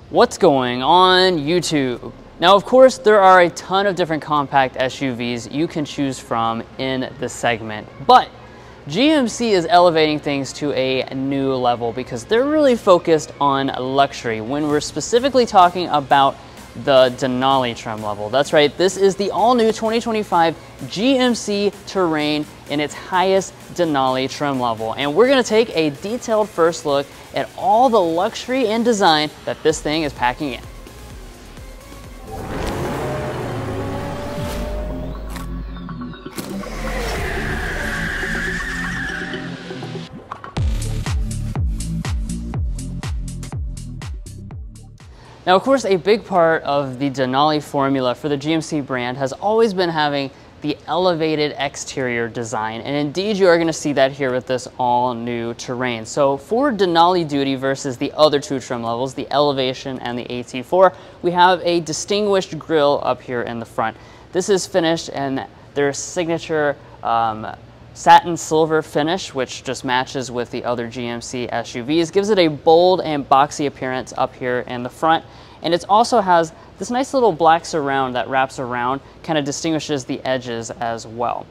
What's going on YouTube? Now, of course, there are a ton of different compact SUVs you can choose from in the segment, but GMC is elevating things to a new level because they're really focused on luxury when we're specifically talking about the Denali trim level. That's right, this is the all-new 2025 GMC Terrain in its highest Denali trim level. And we're gonna take a detailed first look at all the luxury and design that this thing is packing in. Now, of course, a big part of the Denali formula for the GMC brand has always been having the elevated exterior design. And indeed, you are gonna see that here with this all new Terrain. So for Denali duty versus the other two trim levels, the Elevation and the AT4, we have a distinguished grille up here in the front. This is finished in their signature satin silver finish, which just matches with the other GMC SUVs, gives it a bold and boxy appearance up here in the front. And it also has this nice little black surround that wraps around, kind of distinguishes the edges as well.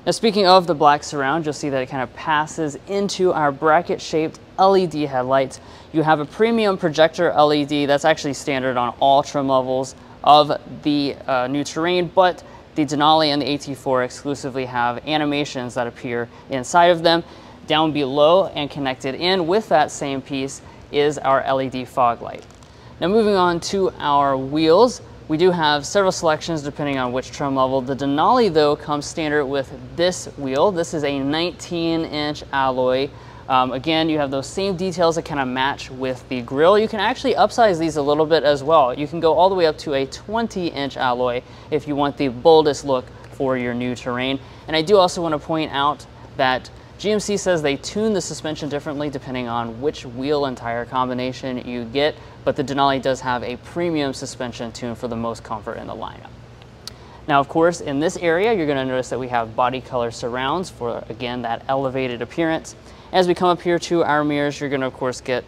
Now, speaking of the black surround, you'll see that it kind of passes into our bracket-shaped LED headlights. You have a premium projector LED that's actually standard on all trim levels of the new Terrain, but the Denali and the AT4 exclusively have animations that appear inside of them. Down below and connected in with that same piece is our LED fog light. Now, moving on to our wheels, we do have several selections depending on which trim level. The Denali, though, comes standard with this wheel. This is a 19-inch alloy. Again, you have those same details that kind of match with the grille. You can actually upsize these a little bit as well. You can go all the way up to a 20-inch alloy if you want the boldest look for your new Terrain. And I do also want to point out that GMC says they tune the suspension differently depending on which wheel and tire combination you get, but the Denali does have a premium suspension tune for the most comfort in the lineup. Now, of course, in this area, you're going to notice that we have body color surrounds for, again, that elevated appearance. As we come up here to our mirrors, you're going to, of course, get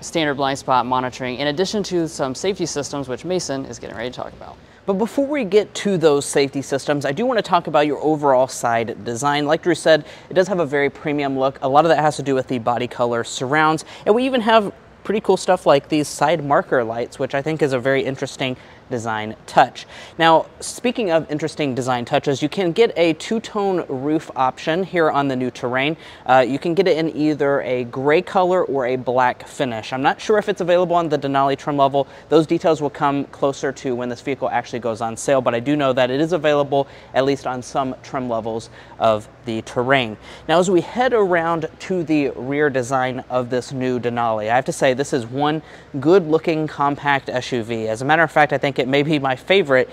standard blind spot monitoring, in addition to some safety systems, which Mason is getting ready to talk about. But before we get to those safety systems, I do want to talk about your overall side design. Like Drew said, it does have a very premium look. A lot of that has to do with the body color surrounds. And we even have pretty cool stuff like these side marker lights, which I think is a very interesting design touch. Now, speaking of interesting design touches, you can get a two-tone roof option here on the new Terrain. You can get it in either a gray color or a black finish. I'm not sure if it's available on the Denali trim level. Those details will come closer to when this vehicle actually goes on sale, but I do know that it is available at least on some trim levels of the Terrain. Now, as we head around to the rear design of this new Denali, I have to say this is one good-looking compact SUV. As a matter of fact, I think it may be my favorite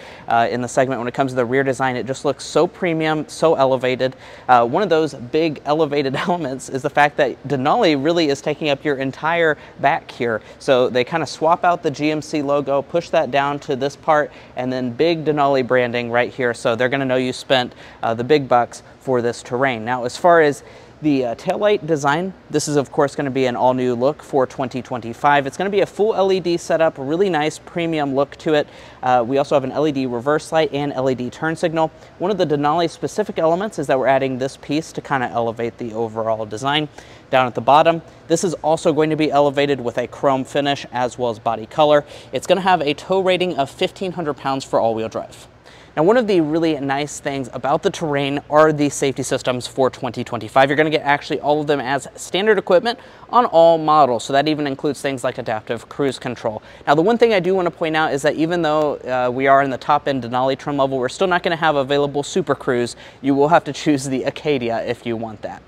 in the segment when it comes to the rear design. It just looks so premium, so elevated. One of those big elevated elements is the fact that Denali really is taking up your entire back here. So they kind of swap out the GMC logo, push that down to this part, and then big Denali branding right here. So they're going to know you spent the big bucks for this Terrain. Now, as far as the taillight design, this is of course going to be an all-new look for 2025. It's going to be a full LED setup, really nice premium look to it. We also have an LED reverse light and LED turn signal. One of the Denali specific elements is that we're adding this piece to kind of elevate the overall design. Down at the bottom, this is also going to be elevated with a chrome finish as well as body color. It's going to have a tow rating of 1,500 pounds for all-wheel drive. Now, one of the really nice things about the Terrain are the safety systems for 2025. You're going to get actually all of them as standard equipment on all models. So that even includes things like adaptive cruise control. Now, the one thing I do want to point out is that even though we are in the top end Denali trim level, we're still not going to have available Super Cruise. You will have to choose the Acadia if you want that.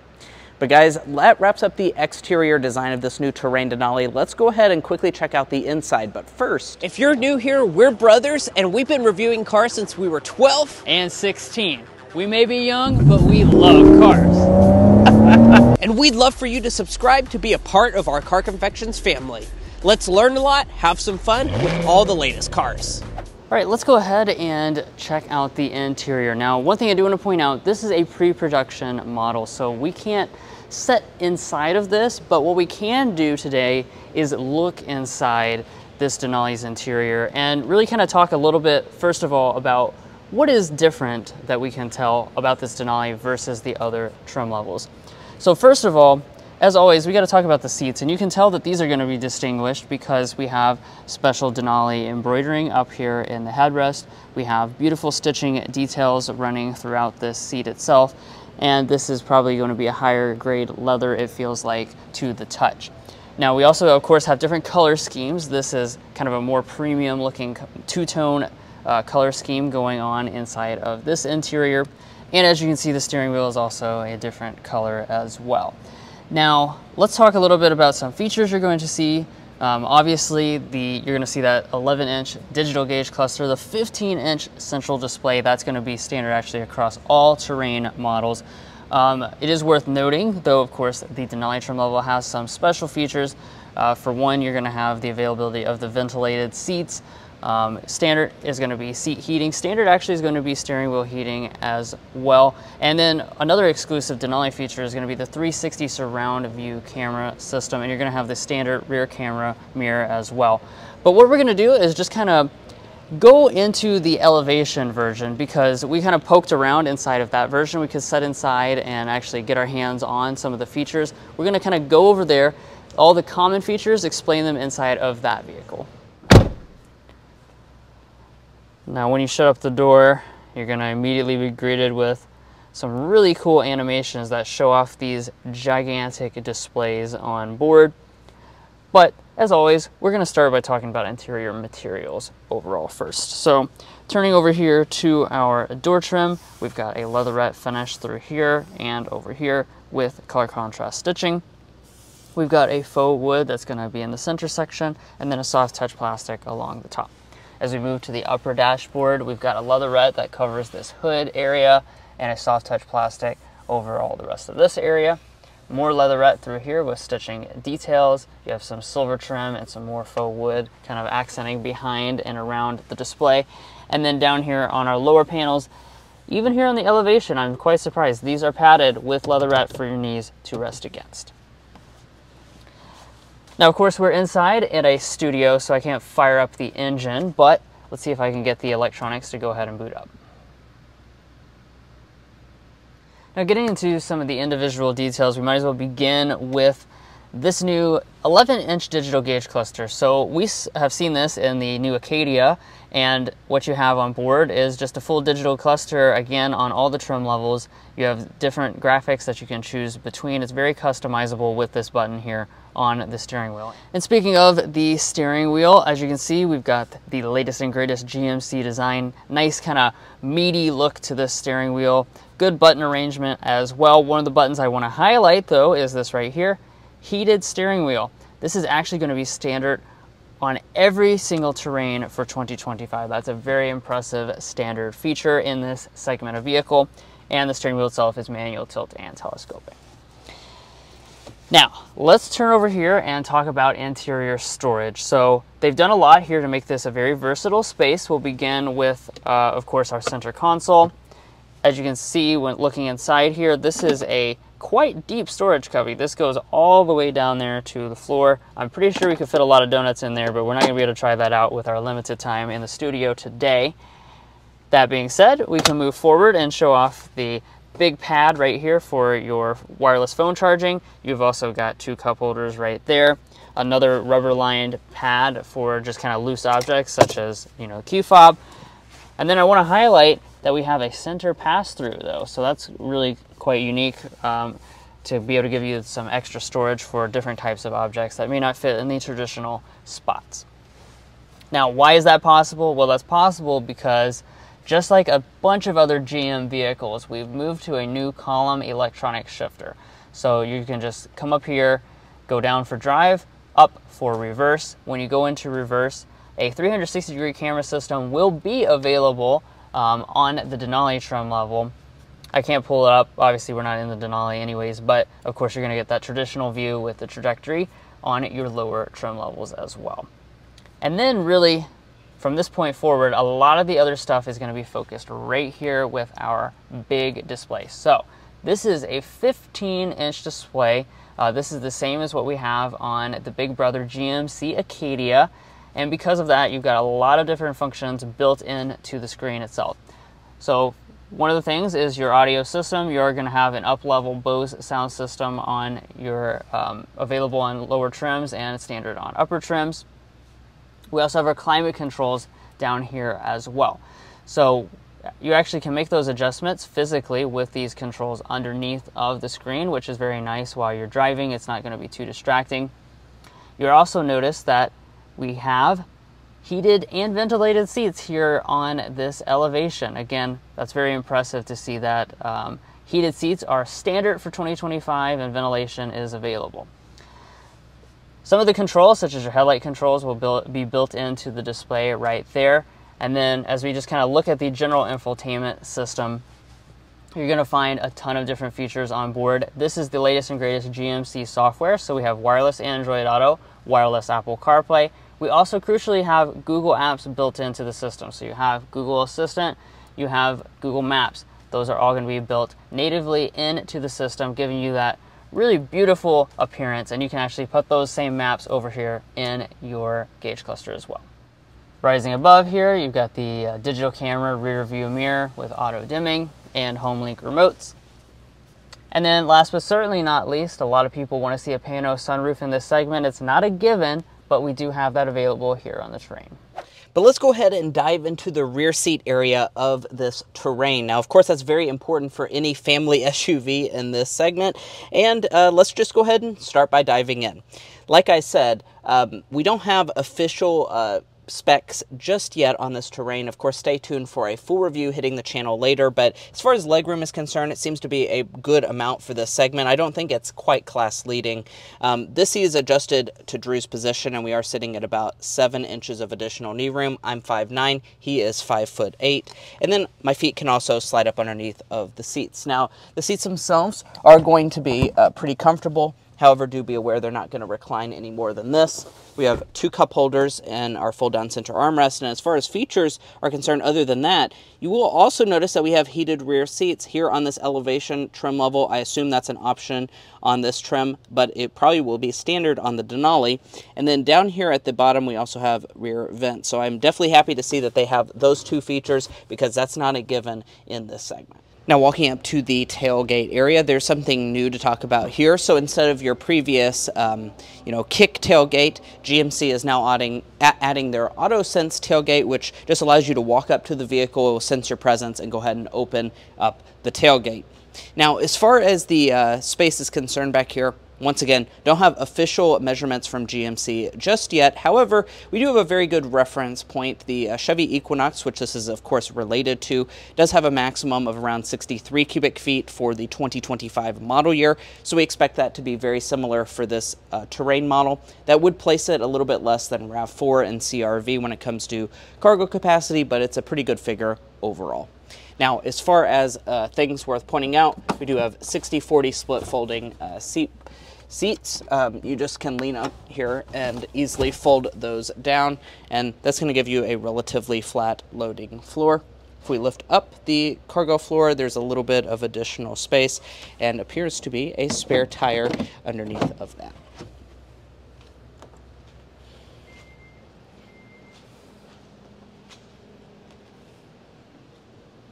But guys, that wraps up the exterior design of this new Terrain Denali. Let's go ahead and quickly check out the inside. But first, if you're new here, we're brothers, and we've been reviewing cars since we were 12 and 16. We may be young, but we love cars. And we'd love for you to subscribe to be a part of our Car Confections family. Let's learn a lot, have some fun with all the latest cars. All right, let's go ahead and check out the interior. Now, one thing I do want to point out, this is a pre-production model, so we can't sit inside of this, but what we can do today is look inside this Denali's interior and really kind of talk a little bit, first of all, about what is different that we can tell about this Denali versus the other trim levels. So first of all, as always, we got to talk about the seats, and you can tell that these are going to be distinguished because we have special Denali embroidering up here in the headrest. We have beautiful stitching details running throughout this seat itself, and this is probably going to be a higher grade leather, it feels like, to the touch. Now we also, of course, have different color schemes. This is kind of a more premium looking two-tone color scheme going on inside of this interior, and as you can see, the steering wheel is also a different color as well. Now, let's talk a little bit about some features you're going to see. Obviously, you're going to see that 11-inch digital gauge cluster, the 15-inch central display. That's going to be standard actually across all terrain models. It is worth noting, though, of course, the Denali trim level has some special features. For one, you're going to have the availability of the ventilated seats. Standard is going to be seat heating. Standard actually is going to be steering wheel heating as well. And then another exclusive Denali feature is going to be the 360 surround view camera system, and you're going to have the standard rear camera mirror as well. But what we're going to do is just kind of go into the elevation version, because we kind of poked around inside of that version. We could sit inside and actually get our hands on some of the features. We're going to kind of go over there, all the common features, explain them inside of that vehicle. Now, when you shut up the door, you're going to immediately be greeted with some really cool animations that show off these gigantic displays on board. But as always, we're going to start by talking about interior materials overall first. So turning over here to our door trim, we've got a leatherette finish through here and over here with color contrast stitching. We've got a faux wood that's going to be in the center section, and then a soft touch plastic along the top. As we move to the upper dashboard, we've got a leatherette that covers this hood area and a soft touch plastic over all the rest of this area. More leatherette through here with stitching details. You have some silver trim and some more faux wood kind of accenting behind and around the display. And then down here on our lower panels, even here on the elevation, I'm quite surprised, these are padded with leatherette for your knees to rest against. Now, of course, we're inside at a studio, so I can't fire up the engine, but let's see if I can get the electronics to go ahead and boot up. Now, getting into some of the individual details, we might as well begin with this new 11-inch digital gauge cluster. So we have seen this in the new Acadia, and what you have on board is just a full digital cluster, again, on all the trim levels. You have different graphics that you can choose between. It's very customizable with this button here on the steering wheel. And speaking of the steering wheel, as you can see, we've got the latest and greatest GMC design. Nice kind of meaty look to this steering wheel. Good button arrangement as well. One of the buttons I want to highlight, though, is this right here, heated steering wheel. This is actually going to be standard on every single terrain for 2025. That's a very impressive standard feature in this segment of vehicle. And the steering wheel itself is manual tilt and telescoping. Now, let's turn over here and talk about interior storage. So they've done a lot here to make this a very versatile space. We'll begin with, of course, our center console. As you can see when looking inside here, this is a quite deep storage cubby. This goes all the way down there to the floor. I'm pretty sure we could fit a lot of donuts in there, but we're not going to be able to try that out with our limited time in the studio today. That being said, we can move forward and show off the big pad right here for your wireless phone charging. You've also got two cup holders right there. Another rubber lined pad for just kind of loose objects such as, you know, key fob. And then I want to highlight that we have a center pass-through though. So that's really quite unique to be able to give you some extra storage for different types of objects that may not fit in the traditional spots. Now, why is that possible? Well, that's possible because just like a bunch of other GM vehicles, we've moved to a new column electronic shifter. So you can just come up here, go down for drive, up for reverse. When you go into reverse, a 360-degree camera system will be available on the Denali trim level. I can't pull it up, obviously we're not in the Denali anyways, but of course you're going to get that traditional view with the trajectory on your lower trim levels as well. And then really, from this point forward, a lot of the other stuff is going to be focused right here with our big display. So this is a 15-inch display. This is the same as what we have on the Big Brother GMC Acadia. And because of that, you've got a lot of different functions built into the screen itself. So one of the things is your audio system. You're going to have an up-level Bose sound system on your available on lower trims and standard on upper trims. We also have our climate controls down here as well. So you actually can make those adjustments physically with these controls underneath of the screen, which is very nice while you're driving. It's not going to be too distracting. You'll also notice that we have heated and ventilated seats here on this elevation. Again, that's very impressive to see that heated seats are standard for 2025 and ventilation is available. Some of the controls, such as your headlight controls, will be built into the display right there. And then as we just kind of look at the general infotainment system, you're going to find a ton of different features on board. This is the latest and greatest GMC software. So we have wireless Android Auto, wireless Apple CarPlay. We also crucially have Google Apps built into the system. So you have Google Assistant, you have Google Maps. Those are all going to be built natively into the system, giving you that really beautiful appearance. And you can actually put those same maps over here in your gauge cluster as well. Rising above here, you've got the digital camera rear view mirror with auto dimming and home link remotes. And then last but certainly not least, a lot of people want to see a pano sunroof in this segment. It's not a given, but we do have that available here on the Terrain. But let's go ahead and dive into the rear seat area of this Terrain. Now, of course, that's very important for any family SUV in this segment. And let's just go ahead and start by diving in. Like I said, we don't have official specs just yet on this Terrain. Of course, stay tuned for a full review hitting the channel later, but as far as legroom is concerned, it seems to be a good amount for this segment. I don't think it's quite class leading. This seat is adjusted to Drew's position, and we are sitting at about 7 inches of additional knee room. I'm 5'9", he is 5'8", and then my feet can also slide up underneath of the seats. Now, the seats themselves are going to be pretty comfortable. However, do be aware they're not going to recline any more than this. We have 2 cup holders and our fold-down center armrest. And as far as features are concerned, other than that, you will also notice that we have heated rear seats here on this elevation trim level. I assume that's an option on this trim, but it probably will be standard on the Denali. And then down here at the bottom, we also have rear vents. So I'm definitely happy to see that they have those 2 features because that's not a given in this segment. Now, walking up to the tailgate area, there's something new to talk about here. So instead of your previous, kick tailgate, GMC is now adding their AutoSense tailgate, which just allows you to walk up to the vehicle, it will sense your presence, and go ahead and open up the tailgate. Now, as far as the space is concerned back here, once again, don't have official measurements from GMC just yet. However, we do have a very good reference point. The Chevy Equinox, which this is of course related to, does have a maximum of around 63 cubic feet for the 2025 model year. So we expect that to be very similar for this Terrain model. That would place it a little bit less than RAV4 and CR-V when it comes to cargo capacity, but it's a pretty good figure overall. Now, as far as things worth pointing out, we do have 60-40 split folding seats. You just can lean up here and easily fold those down, and that's going to give you a relatively flat loading floor. If we lift up the cargo floor, there's a little bit of additional space and appears to be a spare tire underneath of that.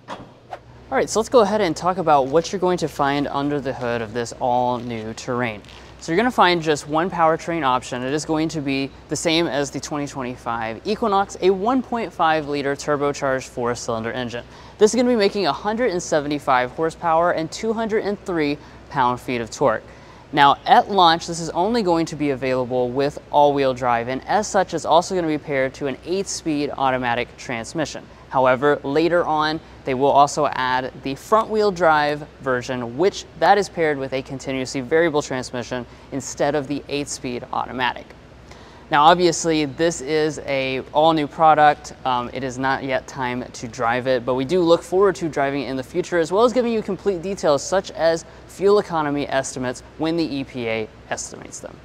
All right, so let's go ahead and talk about what you're going to find under the hood of this all-new Terrain. So you're going to find just one powertrain option. It is going to be the same as the 2025 Equinox, a 1.5-liter turbocharged 4-cylinder engine. This is going to be making 175 horsepower and 203 pound-feet of torque. Now, at launch, this is only going to be available with all-wheel drive, and as such, it's also going to be paired to an 8-speed automatic transmission. However, later on, they will also add the front-wheel drive version, which that is paired with a continuously variable transmission instead of the 8-speed automatic. Now, obviously, this is an all-new product. It is not yet time to drive it, but we do look forward to driving it in the future, as well as giving you complete details such as fuel economy estimates when the EPA estimates them.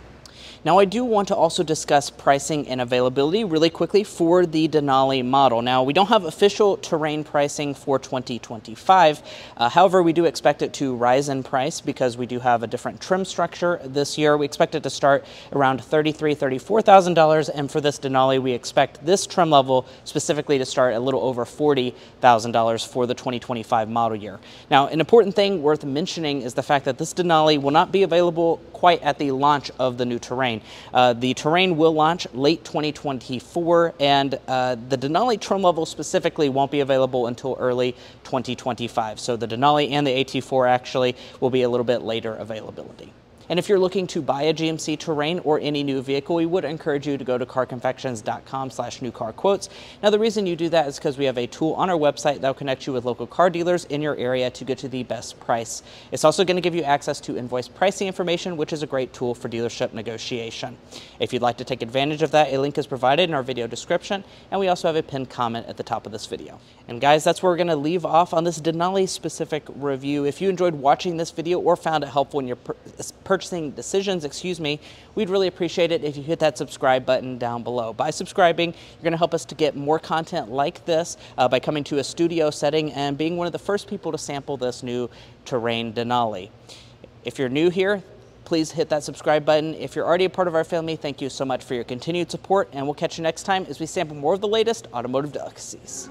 Now I do want to also discuss pricing and availability really quickly for the Denali model. Now we don't have official Terrain pricing for 2025, however we do expect it to rise in price because we do have a different trim structure this year. We expect it to start around $33,000, $34,000, and for this Denali we expect this trim level specifically to start a little over $40,000 for the 2025 model year. Now an important thing worth mentioning is the fact that this Denali will not be available quite at the launch of the new Terrain. The Terrain will launch late 2024, and the Denali trim level specifically won't be available until early 2025. So the Denali and the AT4 actually will be a little bit later availability. And if you're looking to buy a GMC Terrain or any new vehicle, we would encourage you to go to carconfections.com/newcarquotes. Now, the reason you do that is because we have a tool on our website that will connect you with local car dealers in your area to get to the best price. It's also going to give you access to invoice pricing information, which is a great tool for dealership negotiation. If you'd like to take advantage of that, a link is provided in our video description, and we also have a pinned comment at the top of this video. And guys, that's where we're going to leave off on this Denali specific review. If you enjoyed watching this video or found it helpful in your purchasing decisions, we'd really appreciate it if you hit that subscribe button down below. By subscribing, you're going to help us to get more content like this by coming to a studio setting and being one of the first people to sample this new Terrain Denali. If you're new here, please hit that subscribe button. If you're already a part of our family, thank you so much for your continued support, and we'll catch you next time as we sample more of the latest automotive delicacies.